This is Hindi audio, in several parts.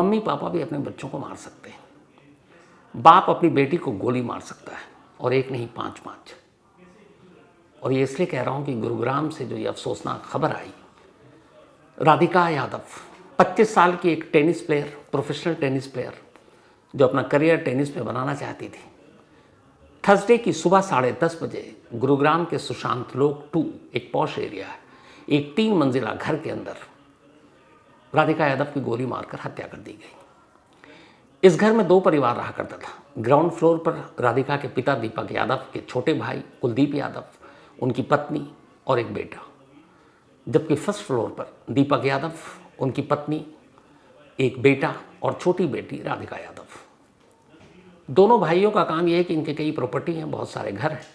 मम्मी पापा भी अपने बच्चों को मार सकते हैं, बाप अपनी बेटी को गोली मार सकता है, और एक नहीं 5-5। और ये इसलिए कह रहा हूँ कि गुरुग्राम से जो ये अफसोसनाक खबर आई, राधिका यादव 25 साल की एक tennis player, professional tennis player, जो अपना करियर टेनिस पे बनाना चाहती थी, थर्सडे की सुबह 10:30 बजे गुरुग्राम के सुशांत लोक 2, एक पॉश एरिया है, एक 3 मंजिला घर के अंदर राधिका यादव की गोली मारकर हत्या कर दी गई। इस घर में 2 परिवार रहा करता था। ग्राउंड फ्लोर पर राधिका के पिता दीपक यादव के छोटे भाई कुलदीप यादव, उनकी पत्नी और एक बेटा, जबकि फर्स्ट फ्लोर पर दीपक यादव, उनकी पत्नी, एक बेटा और छोटी बेटी राधिका यादव। दोनों भाइयों का काम यह है कि इनके कई प्रॉपर्टी हैं, बहुत सारे घर हैं,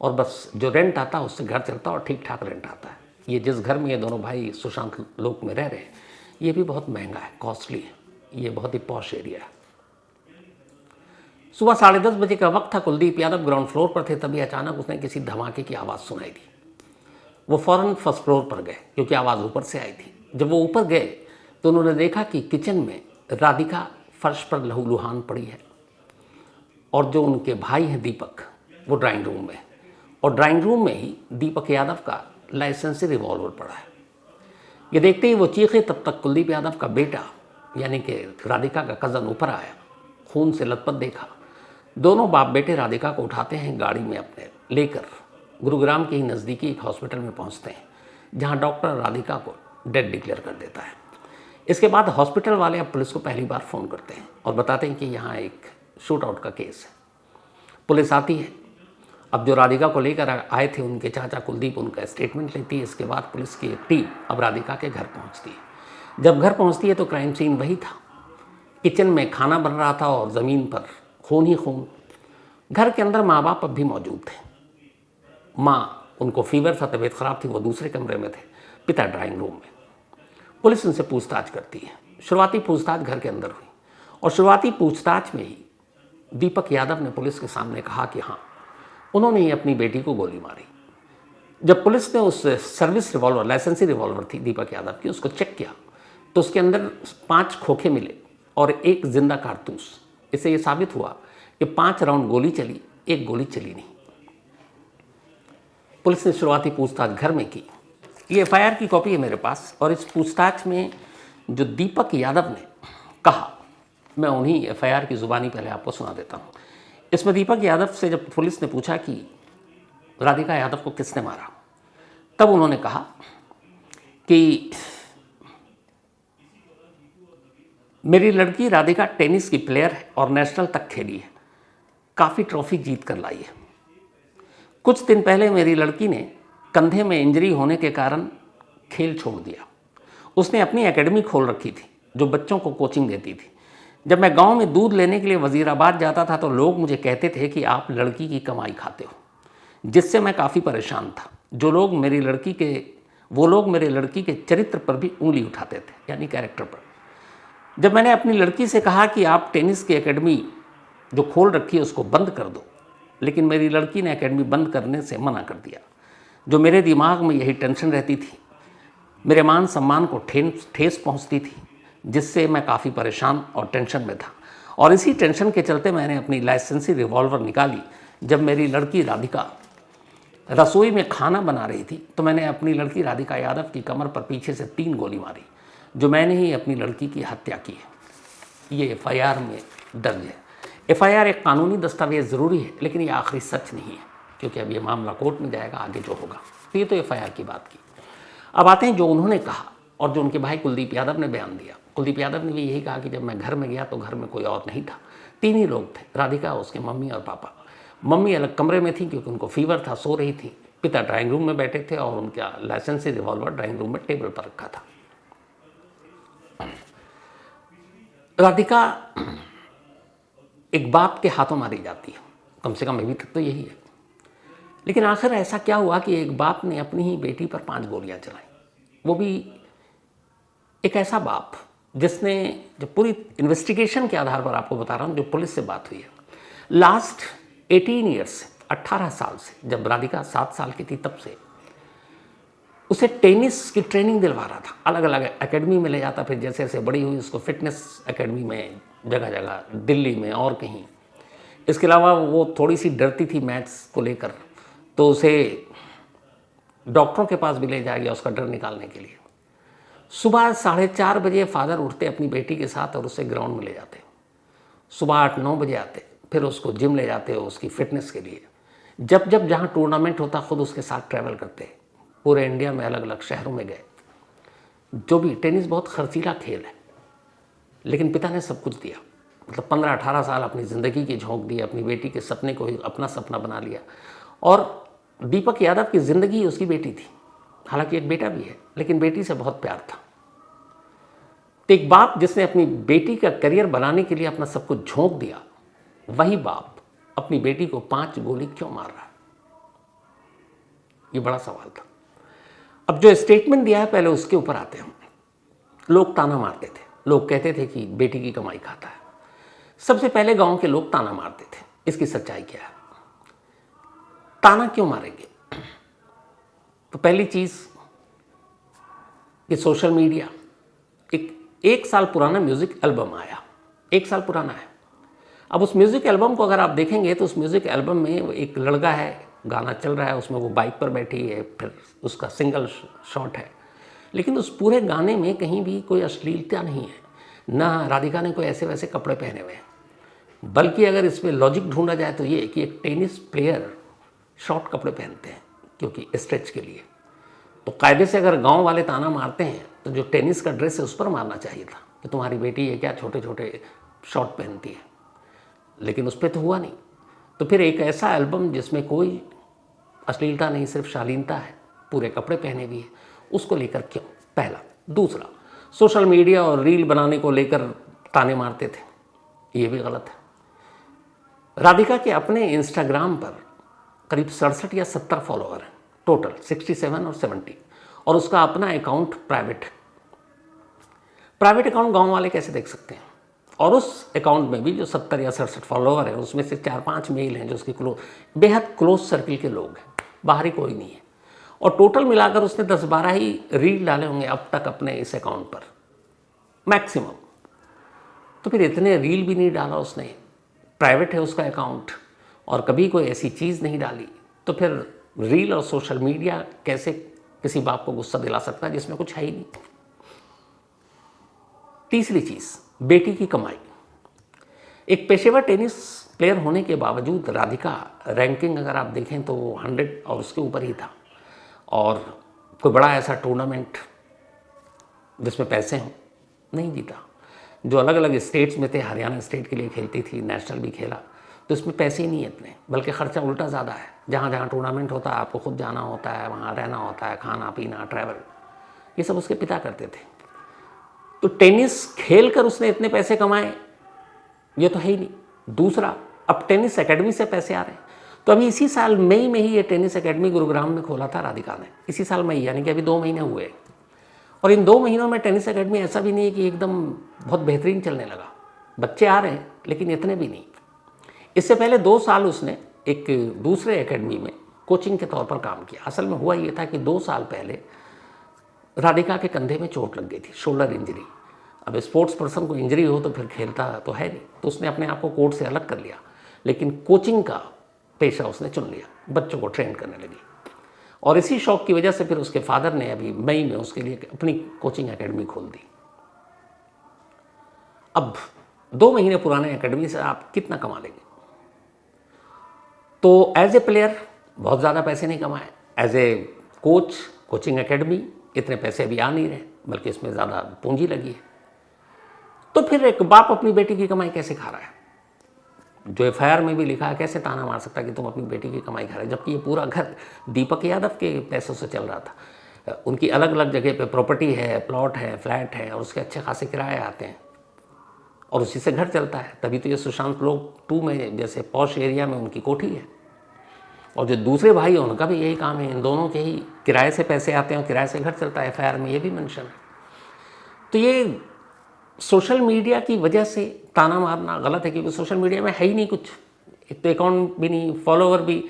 और बस जो रेंट आता है उससे घर चलता है और ठीक ठाक रेंट आता है। ये जिस घर में ये दोनों भाई सुशांत लोक में रह रहे हैं, ये भी बहुत महंगा है, कॉस्टली है, ये बहुत ही पॉश एरिया है। सुबह 10:30 बजे का वक्त था। कुलदीप यादव ग्राउंड फ्लोर पर थे, तभी अचानक उसने किसी धमाके की आवाज़ सुनाई दी। वो फ़ौरन फर्स्ट फ्लोर पर गए क्योंकि आवाज़ ऊपर से आई थी। जब वो ऊपर गए तो उन्होंने देखा कि किचन में राधिका फर्श पर लहूलुहान पड़ी है, और जो उनके भाई हैं दीपक, वो ड्राइंग रूम में, और ड्राइंग रूम में ही दीपक यादव का लाइसेंसी रिवॉल्वर पड़ा है। ये देखते ही वो चीखे, तब तक कुलदीप यादव का बेटा यानी कि राधिका का कज़न ऊपर आया, खून से लथपथ देखा। दोनों बाप बेटे राधिका को उठाते हैं, गाड़ी में अपने लेकर गुरुग्राम के ही नज़दीकी एक हॉस्पिटल में पहुंचते हैं, जहां डॉक्टर राधिका को डेड डिक्लेयर कर देता है। इसके बाद हॉस्पिटल वाले अब पुलिस को पहली बार फ़ोन करते हैं और बताते हैं कि यहाँ एक शूट आउट का केस है। पुलिस आती है। अब जो राधिका को लेकर आए थे उनके चाचा कुलदीप, उनका स्टेटमेंट लेती है। इसके बाद पुलिस की एक टीम अब राधिका के घर पहुँचती है। जब घर पहुँचती है तो क्राइम सीन वही था। किचन में खाना बन रहा था और ज़मीन पर खून ही खून। घर के अंदर माँ बाप अब भी मौजूद थे। माँ, उनको फीवर था, तबीयत ख़राब थी, वो दूसरे कमरे में थे, पिता ड्राइंग रूम में। पुलिस उनसे पूछताछ करती है। शुरुआती पूछताछ घर के अंदर हुई, और शुरुआती पूछताछ में ही दीपक यादव ने पुलिस के सामने कहा कि हाँ, उन्होंने ही अपनी बेटी को गोली मारी। जब पुलिस ने उस सर्विस रिवॉल्वर, लाइसेंसी रिवॉल्वर थी दीपक यादव की, उसको चेक किया तो उसके अंदर 5 खोखे मिले और 1 जिंदा कारतूस। इससे ये साबित हुआ कि 5 राउंड गोली चली, 1 गोली चली नहीं। पुलिस ने शुरुआती पूछताछ घर में की। ये एफआईआर की कॉपी है मेरे पास, और इस पूछताछ में जो दीपक यादव ने कहा, मैं उन्हीं एफआईआर की ज़ुबानी पहले आपको सुना देता हूँ। इसमें दीपक यादव से जब पुलिस ने पूछा कि राधिका यादव को किसने मारा, तब उन्होंने कहा कि मेरी लड़की राधिका टेनिस की प्लेयर है और नेशनल तक खेली है, काफ़ी ट्रॉफी जीत कर लाई है। कुछ दिन पहले मेरी लड़की ने कंधे में इंजरी होने के कारण खेल छोड़ दिया। उसने अपनी एकेडमी खोल रखी थी जो बच्चों को कोचिंग देती थी। जब मैं गांव में दूध लेने के लिए वजीराबाद जाता था तो लोग मुझे कहते थे कि आप लड़की की कमाई खाते हो, जिससे मैं काफ़ी परेशान था। वो लोग मेरे लड़की के चरित्र पर भी उंगली उठाते थे, यानी कैरेक्टर पर। जब मैंने अपनी लड़की से कहा कि आप टेनिस की एकेडमी जो खोल रखी है उसको बंद कर दो, लेकिन मेरी लड़की ने एकेडमी बंद करने से मना कर दिया। जो मेरे दिमाग में यही टेंशन रहती थी, मेरे मान सम्मान को ठेस पहुंचती थी, जिससे मैं काफ़ी परेशान और टेंशन में था। और इसी टेंशन के चलते मैंने अपनी लाइसेंसी रिवॉल्वर निकाली। जब मेरी लड़की राधिका रसोई में खाना बना रही थी तो मैंने अपनी लड़की राधिका यादव की कमर पर पीछे से 3 गोली मारी, जो मैंने ही अपनी लड़की की हत्या की है। ये एफआईआर में दर्ज है। एफआईआर एक कानूनी दस्तावेज ज़रूरी है, लेकिन ये आखिरी सच नहीं है, क्योंकि अब ये मामला कोर्ट में जाएगा आगे जो होगा। तो ये तो एफआईआर की बात की। अब आते हैं जो उन्होंने कहा और जो उनके भाई कुलदीप यादव ने बयान दिया। कुलदीप यादव ने भी यही कहा कि जब मैं घर में गया तो घर में कोई और नहीं था, 3 ही लोग थे, राधिका, उसके मम्मी और पापा। मम्मी अलग कमरे में थी क्योंकि उनको फीवर था, सो रही थी। पिता ड्राइंग रूम में बैठे थे और उनका लाइसेंसी रिवॉल्वर ड्राइंग रूम में टेबल पर रखा था। राधिका एक बाप के हाथों मारी जाती है, कम से कम अभी तक तो यही है। लेकिन आखिर ऐसा क्या हुआ कि एक बाप ने अपनी ही बेटी पर 5 गोलियां चलाई, वो भी एक ऐसा बाप जिसने, जो पूरी इन्वेस्टिगेशन के आधार पर आपको बता रहा हूँ, जो पुलिस से बात हुई है, लास्ट 18 ईयर्स से, 18 साल से, जब राधिका 7 साल की थी तब से उसे टेनिस की ट्रेनिंग दिलवा रहा था, अलग अलग एकेडमी में ले जाता, फिर जैसे जैसे बड़ी हुई उसको फिटनेस एकेडमी में जगह जगह, दिल्ली में और कहीं। इसके अलावा वो थोड़ी सी डरती थी मैथ्स को लेकर, तो उसे डॉक्टरों के पास भी ले जाया गया उसका डर निकालने के लिए। सुबह 4:30 बजे फादर उठते अपनी बेटी के साथ और उसे ग्राउंड में ले जाते, सुबह 8-9 बजे आते, फिर उसको जिम ले जाते हो उसकी फिटनेस के लिए। जब जब जहाँ टूर्नामेंट होता खुद उसके साथ ट्रैवल करते, पूरे इंडिया में अलग अलग शहरों में गए। जो भी टेनिस बहुत खर्चीला खेल है, लेकिन पिता ने सब कुछ दिया, मतलब 15-18 साल अपनी ज़िंदगी की झोंक दी, अपनी बेटी के सपने को ही अपना सपना बना लिया। और दीपक यादव की ज़िंदगी उसकी बेटी थी, हालांकि एक बेटा भी है, लेकिन बेटी से बहुत प्यार था। तो एक बाप जिसने अपनी बेटी का करियर बनाने के लिए अपना सब कुछ झोंक दिया, वही बाप अपनी बेटी को 5 गोली क्यों मार रहा है, ये बड़ा सवाल था। अब जो स्टेटमेंट दिया है पहले उसके ऊपर आते हैं। लोग ताना मारते थे, लोग कहते थे कि बेटी की कमाई खाता है। सबसे पहले गांव के लोग ताना मारते थे, इसकी सच्चाई क्या है? ताना क्यों मारेंगे? तो पहली चीज कि सोशल मीडिया, एक साल पुराना म्यूजिक एल्बम आया, 1 साल पुराना है। अब उस म्यूजिक एल्बम को अगर आप देखेंगे तो उस म्यूजिक एल्बम में एक लड़का है, गाना चल रहा है, उसमें वो बाइक पर बैठी है, फिर उसका सिंगल शॉट है, लेकिन उस पूरे गाने में कहीं भी कोई अश्लीलता नहीं है, ना राधिका ने कोई ऐसे वैसे कपड़े पहने हुए हैं। बल्कि अगर इसमें लॉजिक ढूंढा जाए तो ये कि एक टेनिस प्लेयर शॉर्ट कपड़े पहनते हैं क्योंकि स्ट्रेच के लिए। तो कायदे से अगर गांव वाले ताना मारते हैं तो जो टेनिस का ड्रेस है उस पर मारना चाहिए था कि तुम्हारी बेटी है क्या छोटे छोटे शॉर्ट पहनती है, लेकिन उस पर तो हुआ नहीं। तो फिर एक ऐसा एल्बम जिसमें कोई अश्लीलता नहीं, सिर्फ शालीनता है, पूरे कपड़े पहने भी है, उसको लेकर क्यों? पहला। दूसरा, सोशल मीडिया और रील बनाने को लेकर ताने मारते थे, ये भी गलत है। राधिका के अपने इंस्टाग्राम पर करीब 67 या 70 फॉलोअर हैं, टोटल 67 और 70, और उसका अपना अकाउंट प्राइवेट है। प्राइवेट अकाउंट गांव वाले कैसे देख सकते हैं? और उस अकाउंट में भी जो 70 या 67 फॉलोअर हैं उसमें से 4-5 मेल हैं जो उसके बेहद क्लोज सर्किल के लोग हैं, बाहरी कोई नहीं है। और टोटल मिलाकर उसने 10-12 ही रील डाले होंगे अब तक अपने इस अकाउंट पर मैक्सिमम। तो फिर इतने रील भी नहीं डाला उसने, प्राइवेट है उसका अकाउंट और कभी कोई ऐसी चीज़ नहीं डाली, तो फिर रील और सोशल मीडिया कैसे किसी बाप को गुस्सा दिला सकता है जिसमें कुछ है ही नहीं। तीसरी चीज़, बेटी की कमाई। एक पेशेवर टेनिस प्लेयर होने के बावजूद राधिका रैंकिंग अगर आप देखें तो 100 और उसके ऊपर ही था, और कोई बड़ा ऐसा टूर्नामेंट जिसमें पैसे हों नहीं जीता। जो अलग अलग स्टेट्स में थे, हरियाणा स्टेट के लिए खेलती थी, नेशनल भी खेला, तो इसमें पैसे ही नहीं है इतने, बल्कि खर्चा उल्टा ज़्यादा है। जहाँ जहाँ टूर्नामेंट होता है आपको खुद जाना होता है, वहाँ रहना होता है, खाना पीना, ट्रैवल, ये सब उसके पिता करते थे। तो टेनिस खेल कर उसने इतने पैसे कमाए ये तो है ही नहीं। दूसरा, अब टेनिस एकेडमी से पैसे आ रहे हैं। तो अभी इसी साल मई में ही ये टेनिस एकेडमी गुरुग्राम में खोला था राधिका ने, इसी साल मई, यानी कि अभी 2 महीने हुए। और इन 2 महीनों में टेनिस एकेडमी ऐसा भी नहीं है कि एकदम बहुत बेहतरीन चलने लगा, बच्चे आ रहे हैं लेकिन इतने भी नहीं। इससे पहले 2 साल उसने एक दूसरे एकेडमी में कोचिंग के तौर पर काम किया। असल में हुआ ये था कि 2 साल पहले राधिका के कंधे में चोट लग गई थी, शोल्डर इंजरी। अब स्पोर्ट्स पर्सन को इंजरी हो तो फिर खेलता तो है नहीं, तो उसने अपने आप को कोर्ट से अलग कर लिया, लेकिन कोचिंग का पेशा उसने चुन लिया, बच्चों को ट्रेन करने लगी। और इसी शौक की वजह से फिर उसके फादर ने अभी मई में उसके लिए अपनी कोचिंग एकेडमी खोल दी। अब 2 महीने पुराने एकेडमी से आप कितना कमा लेंगे? तो एज ए प्लेयर बहुत ज़्यादा पैसे नहीं कमाए, as a coach coaching academy इतने पैसे अभी आ नहीं रहे, बल्कि इसमें ज़्यादा पूंजी लगी है। तो फिर एक बाप अपनी बेटी की कमाई कैसे खा रहा है? जो FIR में भी लिखा है, कैसे ताना मार सकता है कि तुम अपनी बेटी की कमाई खा रहे, जबकि ये पूरा घर दीपक यादव के पैसों से चल रहा था। उनकी अलग अलग जगह पे प्रॉपर्टी है, प्लॉट है, फ्लैट है, और उसके अच्छे खासे किराए आते हैं और उसी से घर चलता है। तभी तो ये सुशांत लोग 2 में जैसे पॉश एरिया में उनकी कोठी है, और जो दूसरे भाई हैं उनका भी यही काम है। इन दोनों के ही किराए से पैसे आते हैं और किराए से घर चलता है, FIR में ये भी मेंशन है। तो ये सोशल मीडिया की वजह से ताना मारना गलत है, क्योंकि सोशल मीडिया में है ही नहीं कुछ। एक तो अकाउंट भी नहीं, फॉलोवर भी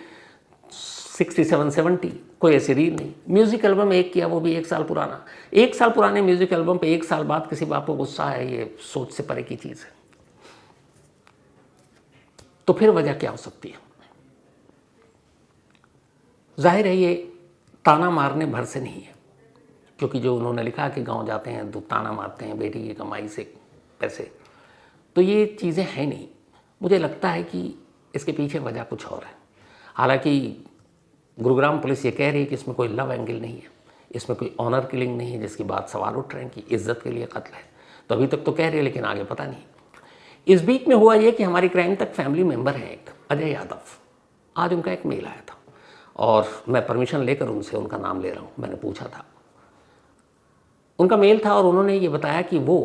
67-70, कोई ऐसी रील नहीं। म्यूज़िक एल्बम एक किया, वो भी 1 साल पुराना। 1 साल पुराने म्यूज़िक एल्बम पे 1 साल बाद किसी बाप को गुस्सा है, ये सोच से परे की चीज़ है। तो फिर वजह क्या हो सकती है? जाहिर है ये ताना मारने भर से नहीं है, क्योंकि जो उन्होंने लिखा कि गांव जाते हैं तो ताना मारते हैं बेटी की कमाई से पैसे, तो ये चीज़ें हैं नहीं। मुझे लगता है कि इसके पीछे वजह कुछ और है। हालांकि गुरुग्राम पुलिस ये कह रही है कि इसमें कोई लव एंगल नहीं है, इसमें कोई ऑनर किलिंग नहीं है, जिसकी बात सवाल उठ रहे हैं कि इज्जत के लिए कत्ल है। तो अभी तक तो कह रही है, लेकिन आगे पता नहीं। इस बीच में हुआ ये कि हमारी क्राइम तक फैमिली मेंबर हैं एक अजय यादव, आज उनका एक मेल आया था और मैं परमिशन लेकर उनसे उनका नाम ले रहा हूँ। मैंने पूछा था, उनका मेल था और उन्होंने ये बताया कि वो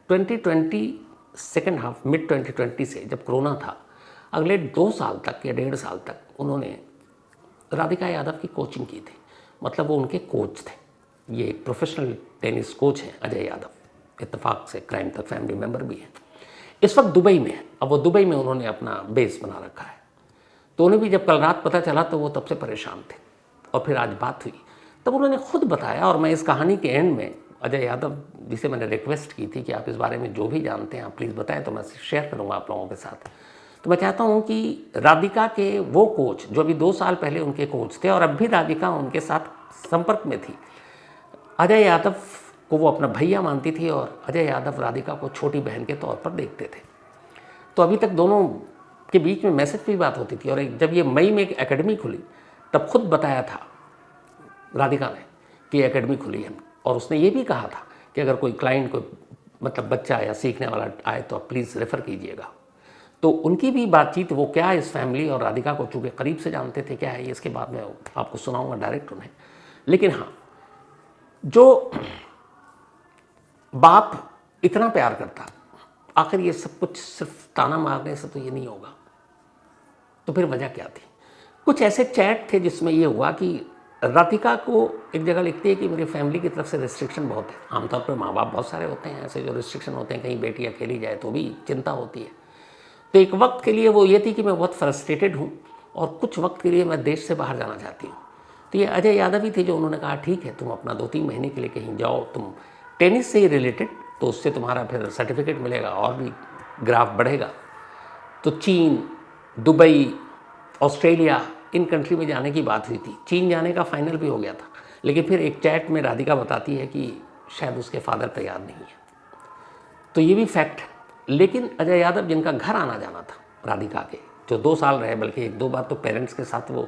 2020 सेकेंड हाफ मिड 2020 से जब कोरोना था अगले 2 साल तक या 1.5 साल तक उन्होंने राधिका यादव की कोचिंग की थी। मतलब वो उनके कोच थे। ये एक प्रोफेशनल टेनिस कोच हैं अजय यादव, इत्तेफाक से क्राइम तक फैमिली मेंबर भी हैं। इस वक्त दुबई में है। अब वो दुबई में उन्होंने अपना बेस बना रखा है। तो उन्हें भी जब कल रात पता चला तो वो तब से परेशान थे और फिर आज बात हुई तब उन्होंने खुद बताया। और मैं इस कहानी के एंड में अजय यादव जिसे मैंने रिक्वेस्ट की थी कि आप इस बारे में जो भी जानते हैं आप प्लीज़ बताएं, तो मैं शेयर करूंगा आप लोगों के साथ। तो मैं चाहता हूं कि राधिका के वो कोच जो अभी 2 साल पहले उनके कोच थे और अब भी राधिका उनके साथ संपर्क में थी, अजय यादव को वो अपना भैया मानती थी और अजय यादव राधिका को छोटी बहन के तौर पर देखते थे। तो अभी तक दोनों के बीच में मैसेज पे बात होती थी। और जब ये मई में एक एकेडमी खुली तब खुद बताया था राधिका ने कि एकेडमी खुली है और उसने ये भी कहा था कि अगर कोई क्लाइंट कोई मतलब बच्चा या सीखने वाला आए तो आप प्लीज़ रेफ़र कीजिएगा। तो उनकी भी बातचीत वो क्या इस फैमिली और राधिका को चूँकि करीब से जानते थे क्या है ये इसके बाद में आपको सुनाऊंगा डायरेक्ट उन्हें। लेकिन हाँ, जो बाप इतना प्यार करता, आखिर ये सब कुछ सिर्फ ताना मारने से तो ये नहीं होगा। तो फिर वजह क्या थी? कुछ ऐसे चैट थे जिसमें ये हुआ कि राधिका को एक जगह लिखती है कि मेरी फैमिली की तरफ से रिस्ट्रिक्शन बहुत है। आमतौर पर माँ बाप बहुत सारे होते हैं ऐसे जो रिस्ट्रिक्शन होते हैं, कहीं बेटी अकेली जाए तो भी चिंता होती है। तो एक वक्त के लिए वो ये थी कि मैं बहुत फ्रस्ट्रेटेड हूँ और कुछ वक्त के लिए मैं देश से बाहर जाना चाहती हूँ। तो ये अजय यादव ही थे जो उन्होंने कहा ठीक है तुम अपना 2-3 महीने के लिए कहीं जाओ, तुम टेनिस से ही रिलेटेड, तो उससे तुम्हारा फिर सर्टिफिकेट मिलेगा और भी ग्राफ बढ़ेगा। तो चीन, दुबई, ऑस्ट्रेलिया, इन कंट्री में जाने की बात हुई थी। चीन जाने का फाइनल भी हो गया था, लेकिन फिर एक चैट में राधिका बताती है कि शायद उसके फादर तैयार नहीं है। तो ये भी फैक्ट है। लेकिन अजय यादव जिनका घर आना जाना था राधिका के, जो 2 साल रहे, बल्कि 1-2 बार तो पेरेंट्स के साथ वो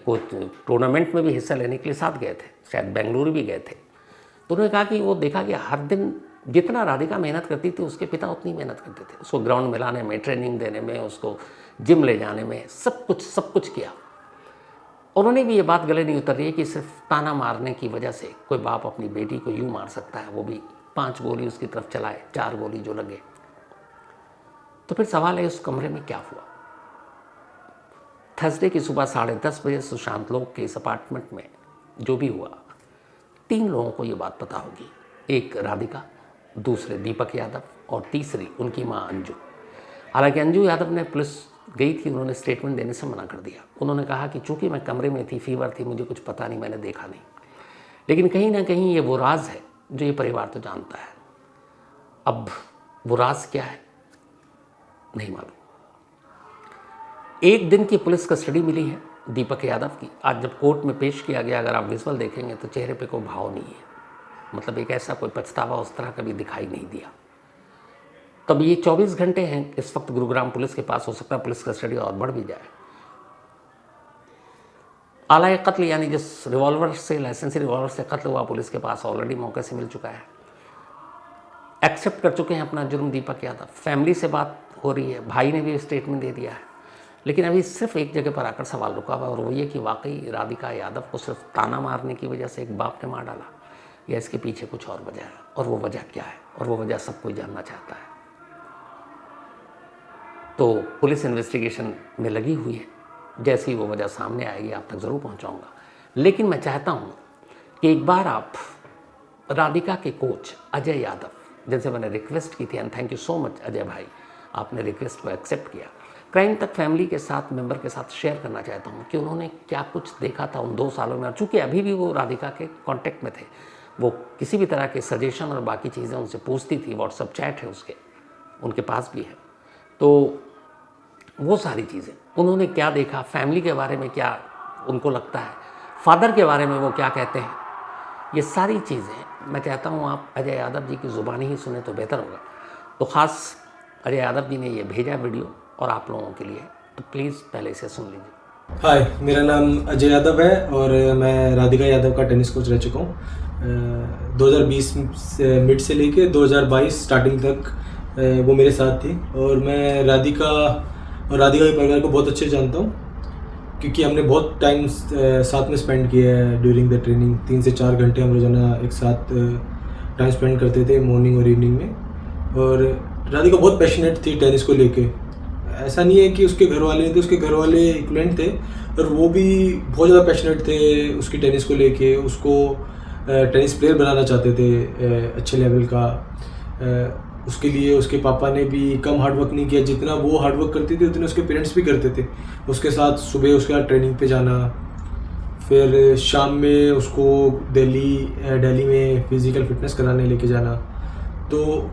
कोच टूर्नामेंट में भी हिस्सा लेने के लिए साथ गए थे, शायद बेंगलुरु भी गए थे। तो उन्होंने कहा कि वो देखा कि हर दिन जितना राधिका मेहनत करती थी उसके पिता उतनी मेहनत करते थे, उसको ग्राउंड में लाने में, ट्रेनिंग देने में, उसको जिम ले जाने में, सब कुछ किया। उन्होंने भी ये बात गले नहीं उतर रही है कि सिर्फ ताना मारने की वजह से कोई बाप अपनी बेटी को यूँ मार सकता है, वो भी 5 गोली उसकी तरफ चलाए, 4 गोली जो लगे। तो फिर सवाल है उस कमरे में क्या हुआ? थर्सडे की सुबह 10:30 बजे सुशांत लोक के इस अपार्टमेंट में जो भी हुआ, 3 लोगों को ये बात पता होगी। एक राधिका, दूसरे दीपक यादव और तीसरी उनकी माँ अंजू। हालांकि अंजू यादव ने पुलिस गई थी, उन्होंने स्टेटमेंट देने से मना कर दिया। उन्होंने कहा कि चूंकि मैं कमरे में थी, फीवर थी, मुझे कुछ पता नहीं, मैंने देखा नहीं। लेकिन कहीं ना कहीं ये वो राज है जो ये परिवार तो जानता है। अब वो राज क्या है नहीं मालूम। 1 दिन की पुलिस कस्टडी मिली है दीपक यादव की। आज जब कोर्ट में पेश किया गया, अगर आप विजुअल देखेंगे तो चेहरे पे कोई भाव नहीं है, मतलब एक ऐसा कोई पछतावा उस तरह कभी दिखाई नहीं दिया। तब ये 24 घंटे हैं इस वक्त गुरुग्राम पुलिस के पास। हो सकता है पुलिस कस्टडी और बढ़ भी जाए। आला कत्ल यानी जिस रिवॉल्वर से, लाइसेंसी रिवॉल्वर से कत्ल हुआ, पुलिस के पास ऑलरेडी मौके से मिल चुका है। एक्सेप्ट कर चुके हैं अपना जुर्म दीपक यादव। फैमिली से बात हो रही है, भाई ने भी स्टेटमेंट दे दिया है। लेकिन अभी सिर्फ एक जगह पर आकर सवाल रुका हुआ, और वो ये कि वाकई राधिका यादव को सिर्फ ताना मारने की वजह से एक बाप ने मार डाला, या इसके पीछे कुछ और वजह है? और वो वजह क्या है? और वो वजह सब कोई जानना चाहता है। तो पुलिस इन्वेस्टिगेशन में लगी हुई है। जैसी वो वजह सामने आएगी आप तक ज़रूर पहुंचाऊंगा। लेकिन मैं चाहता हूं कि एक बार आप राधिका के कोच अजय यादव, जिनसे मैंने रिक्वेस्ट की थी, and thank you so much Ajay भाई, आपने रिक्वेस्ट को एक्सेप्ट किया। क्राइम तक फैमिली के साथ मेंबर के साथ शेयर करना चाहता हूँ कि उन्होंने क्या कुछ देखा था उन 2 सालों में। और चूँकि अभी भी वो राधिका के कांटेक्ट में थे, वो किसी भी तरह के सजेशन और बाकी चीज़ें उनसे पूछती थी, व्हाट्सअप चैट है उसके उनके पास भी है। तो वो सारी चीज़ें उन्होंने क्या देखा, फैमिली के बारे में क्या उनको लगता है, फादर के बारे में वो क्या कहते हैं, ये सारी चीज़ें मैं चाहता हूँ आप अजय यादव जी की ज़ुबानी ही सुने तो बेहतर होगा। तो ख़ास अजय यादव जी ने ये भेजा वीडियो और आप लोगों के लिए, तो प्लीज़ पहले इसे सुन लीजिए। हाय, मेरा नाम अजय यादव है और मैं राधिका यादव का टेनिस कोच रह चुका हूँ। 2020 मिड से लेके 2022 स्टार्टिंग तक वो मेरे साथ थी और मैं राधिका के परिवार को बहुत अच्छे जानता हूँ, क्योंकि हमने बहुत टाइम साथ में स्पेंड किया है ड्यूरिंग द ट्रेनिंग। 3 से 4 घंटे हम रोजाना एक साथ टाइम स्पेंड करते थे मॉर्निंग और इवनिंग में। और राधिका बहुत पैशनेट थी टेनिस को लेके। ऐसा नहीं है कि उसके घर वाले नहीं थे, उसके घर वाले इक्वलेंट थे और वो भी बहुत ज़्यादा पैशनेट थे उसकी टेनिस को लेके। उसको टेनिस प्लेयर बनाना चाहते थे अच्छे लेवल का। उसके लिए उसके पापा ने भी कम हार्डवर्क नहीं किया, जितना वो हार्डवर्क करती थी उतने उसके पेरेंट्स भी करते थे। उसके साथ सुबह उसके साथ ट्रेनिंग पे जाना, फिर शाम में उसको दिल्ली में फिज़िकल फिटनेस कराने लेके जाना। तो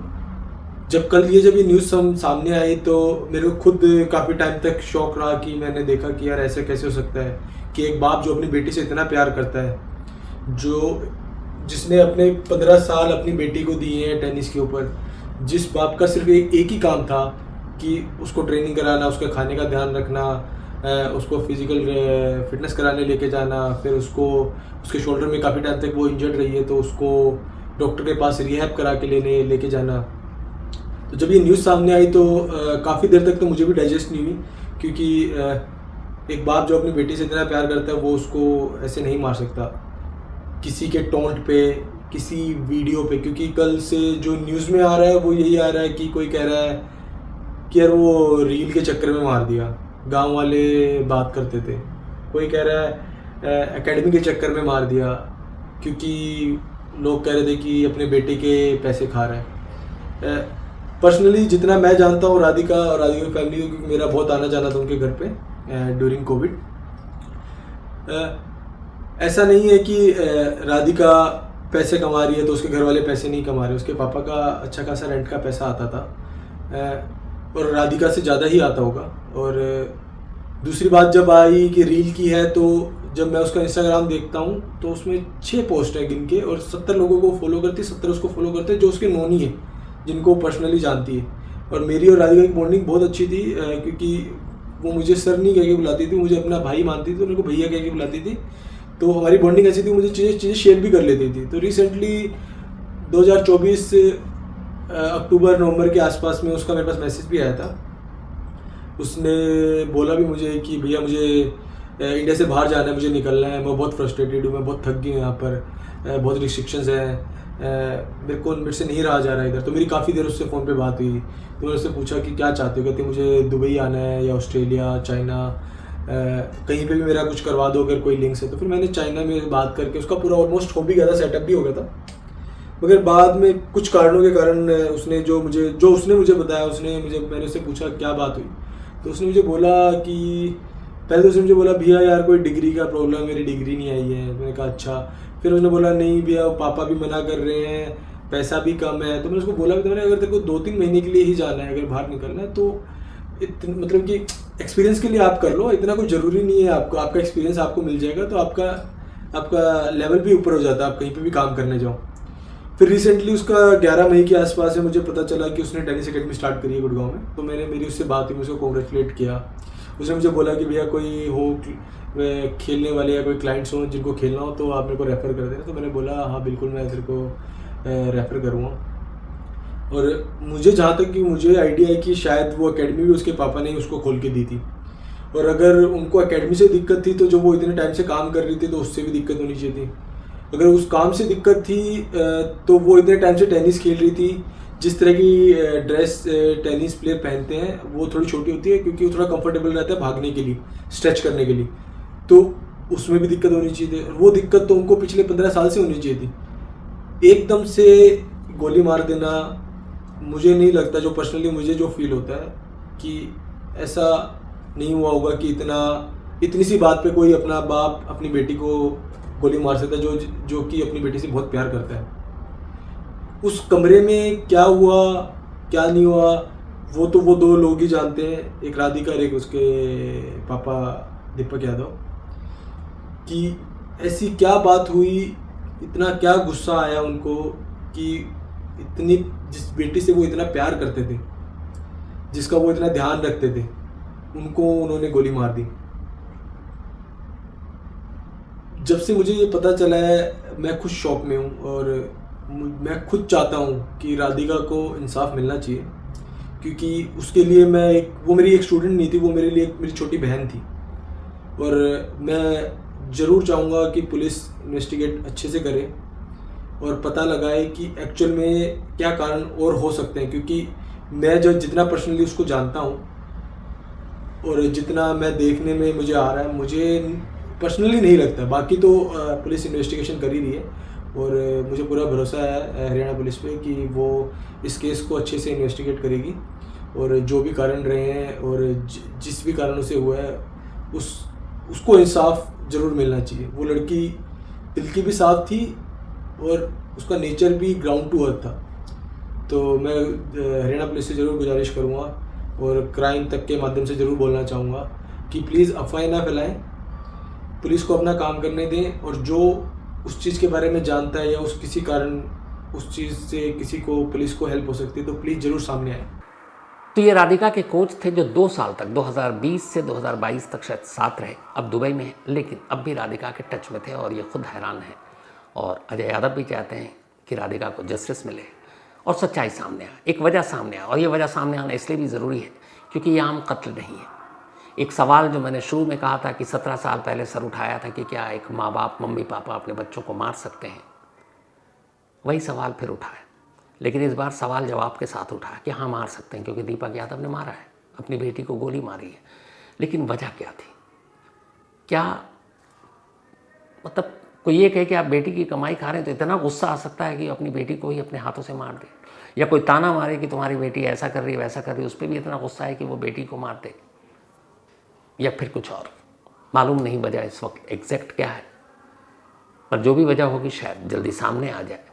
जब ये न्यूज़ सामने आई तो मेरे को खुद काफ़ी टाइम तक शौक रहा कि मैंने देखा कि यार ऐसे कैसे हो सकता है कि एक बाप जो अपनी बेटी से इतना प्यार करता है, जिसने अपने 15 साल अपनी बेटी को दिए हैं टेनिस के ऊपर, जिस बाप का सिर्फ एक ही काम था कि उसको ट्रेनिंग कराना, उसके खाने का ध्यान रखना, उसको फिज़िकल फिटनेस कराने लेके जाना, फिर उसके शोल्डर में काफ़ी टाइम तक वो इंजर्ड रही है तो उसको डॉक्टर के पास रिहैब करा के लेके जाना। तो जब ये न्यूज़ सामने आई तो काफ़ी देर तक तो मुझे भी डाइजेस्ट नहीं हुई, क्योंकि एक बाप जो अपनी बेटी से इतना प्यार करता है वो उसको ऐसे नहीं मार सकता किसी के टोंट पे, किसी वीडियो पे। क्योंकि कल से जो न्यूज़ में आ रहा है वो यही आ रहा है कि कोई कह रहा है कि यार वो रील के चक्कर में मार दिया, गांव वाले बात करते थे। कोई कह रहा है एकेडमी के चक्कर में मार दिया, क्योंकि लोग कह रहे थे कि अपने बेटे के पैसे खा रहा है। पर्सनली जितना मैं जानता हूँ राधिका की फैमिली को, क्योंकि मेरा बहुत आना जाना था उनके घर पे ड्यूरिंग कोविड। ऐसा नहीं है कि राधिका पैसे कमा रही है तो उसके घर वाले पैसे नहीं कमा रहे। उसके पापा का अच्छा खासा रेंट का पैसा आता था और राधिका से ज़्यादा ही आता होगा। और दूसरी बात जब आई कि रील की है, तो जब मैं उसका इंस्टाग्राम देखता हूँ तो उसमें 6 पोस्ट है गिन के और 70 लोगों को फॉलो करती है, 70 उसको फॉलो करते हैं जो उसके नोनी है, जिनको पर्सनली जानती है। और मेरी और राधिका की बॉन्डिंग बहुत अच्छी थी, क्योंकि वो मुझे सर नहीं कह के बुलाती थी, मुझे अपना भाई मानती थी, तो मेरे को भैया कह के बुलाती थी। तो हमारी बॉन्डिंग ऐसी थी, मुझे चीज़ें शेयर भी कर लेती थी। तो रिसेंटली 2024 अक्टूबर नवंबर के आसपास में उसका मेरे पास मैसेज भी आया था। उसने बोला भी मुझे कि भैया मुझे इंडिया से बाहर जाना है, मुझे निकलना है, मैं बहुत फ्रस्ट्रेटेड हूँ, मैं बहुत थक गई हूँ, यहाँ पर बहुत रिस्ट्रिक्शंस हैं, मेरे से नहीं रहा जा रहा है इधर। तो मेरी काफ़ी देर उससे फ़ोन पे बात हुई। तो मैंने उससे पूछा कि क्या चाहते हो, कहते मुझे दुबई आना है या ऑस्ट्रेलिया, चाइना, कहीं पे भी मेरा कुछ करवा दो अगर कोई लिंक्स है। तो फिर मैंने चाइना में बात करके उसका पूरा ऑलमोस्ट हो भी गया था, सेटअप भी हो गया था। मगर बाद में कुछ कारणों के कारण उसने जो उसने मुझे बताया, मैंने उससे पूछा क्या बात हुई, तो उसने मुझे बोला कि पहले तो उसने मुझे बोला भैया यार कोई डिग्री का प्रॉब्लम, मेरी डिग्री नहीं आई है। मैंने कहा अच्छा। फिर उसने बोला नहीं भैया पापा भी मना कर रहे हैं, पैसा भी कम है। तो मैंने उसको बोला कि मैंने अगर तेरे को 2-3 महीने के लिए ही जाना है, अगर बाहर निकलना है तो मतलब कि एक्सपीरियंस के लिए आप कर लो, इतना कोई ज़रूरी नहीं है आपको, आपका एक्सपीरियंस आपको मिल जाएगा तो आपका लेवल भी ऊपर हो जाता है, आप कहीं पे भी काम करने जाओ। फिर रिसेंटली उसका 11 मई के आसपास है, मुझे पता चला कि उसने टेनिस अकेडमी स्टार्ट करी है गुड़गांव में। तो मेरी उससे बात हुई, मुझे उसको कॉन्ग्रेचुलेट किया। उसने मुझे बोला कि भैया कोई हो खेलने वाले या कोई क्लाइंट्स हो जिनको खेलना हो तो आप मेरे को रेफ़र कर देना। तो मैंने बोला हाँ बिल्कुल मैं तेरे को रेफ़र करूँगा। और मुझे जहाँ तक कि मुझे आइडिया है कि शायद वो एकेडमी भी उसके पापा ने ही उसको खोल के दी थी। और अगर उनको एकेडमी से दिक्कत थी तो जो वो इतने टाइम से काम कर रही थी तो उससे भी दिक्कत होनी चाहिए थी। अगर उस काम से दिक्कत थी तो वो इतने टाइम से टेनिस खेल रही थी, जिस तरह की ड्रेस टेनिस प्लेयर पहनते हैं वो थोड़ी छोटी होती है, क्योंकि वो थोड़ा कंफर्टेबल रहता है भागने के लिए, स्ट्रेच करने के लिए, तो उसमें भी दिक्कत होनी चाहिए थी। और वो दिक्कत तो उनको पिछले 15 साल से होनी चाहिए थी। एकदम से गोली मार देना मुझे नहीं लगता, जो पर्सनली मुझे जो फील होता है कि ऐसा नहीं हुआ होगा कि इतनी सी बात पे कोई अपना बाप अपनी बेटी को गोली मार सकता है, जो कि अपनी बेटी से बहुत प्यार करता है। उस कमरे में क्या हुआ क्या नहीं हुआ वो दो लोग ही जानते हैं, एक राधिका और एक उसके पापा दीपक यादव, कि ऐसी क्या बात हुई, इतना क्या गुस्सा आया उनको कि इतनी जिस बेटी से वो इतना प्यार करते थे, जिसका वो इतना ध्यान रखते थे, उनको उन्होंने गोली मार दी। जब से मुझे ये पता चला है मैं खुद शॉक में हूँ और मैं खुद चाहता हूँ कि राधिका को इंसाफ मिलना चाहिए, क्योंकि उसके लिए वो मेरी एक स्टूडेंट नहीं थी, वो मेरे लिए मेरी छोटी बहन थी। और मैं ज़रूर चाहूँगा कि पुलिस इन्वेस्टिगेट अच्छे से करे और पता लगाए कि एक्चुअल में क्या कारण और हो सकते हैं, क्योंकि मैं जितना पर्सनली उसको जानता हूँ और जितना मैं देखने में मुझे आ रहा है, मुझे पर्सनली नहीं लगता। बाकी तो पुलिस इन्वेस्टिगेशन कर ही रही है और मुझे पूरा भरोसा है हरियाणा पुलिस पे कि वो इस केस को अच्छे से इन्वेस्टिगेट करेगी और जो भी कारण रहे हैं और जिस भी कारणों से हुआ है उसको इंसाफ ज़रूर मिलना चाहिए। वो लड़की दिल की भी साफ थी और उसका नेचर भी ग्राउंड टू अर्थ था। तो मैं हरियाणा पुलिस से ज़रूर गुजारिश करूँगा और क्राइम तक के माध्यम से ज़रूर बोलना चाहूँगा कि प्लीज़ अफवाहें ना फैलाएं, पुलिस को अपना काम करने दें और जो उस चीज़ के बारे में जानता है या उस किसी कारण उस चीज़ से किसी को पुलिस को हेल्प हो सकती है तो प्लीज़ ज़रूर सामने आए। तो ये राधिका के कोच थे जो 2 साल तक 2020 से 2022 तक शायद साथ रहे, अब दुबई में हैं, लेकिन अब भी राधिका के टच में थे और ये खुद हैरान है। और अजय यादव भी चाहते हैं कि राधिका को जस्टिस मिले और सच्चाई सामने आए, एक वजह सामने आए। और ये वजह सामने आना इसलिए भी ज़रूरी है क्योंकि ये आम कत्ल नहीं है। एक सवाल जो मैंने शुरू में कहा था कि 17 साल पहले सर उठाया था कि क्या एक माँ बाप मम्मी पापा अपने बच्चों को मार सकते हैं, वही सवाल फिर उठा है, लेकिन इस बार सवाल जवाब के साथ उठा कि हाँ मार सकते हैं क्योंकि दीपक यादव ने मारा है, अपनी बेटी को गोली मारी है। लेकिन वजह क्या थी? क्या मतलब कोई ये कहे कि आप बेटी की कमाई खा रहे हैं तो इतना गुस्सा आ सकता है कि अपनी बेटी को ही अपने हाथों से मार दे, या कोई ताना मारे कि तुम्हारी बेटी ऐसा कर रही है वैसा कर रही है, उस पर भी इतना गुस्सा है कि वो बेटी को मार दे, या फिर कुछ और। मालूम नहीं वजह इस वक्त एग्जैक्ट क्या है, पर जो भी वजह होगी शायद जल्दी सामने आ जाए।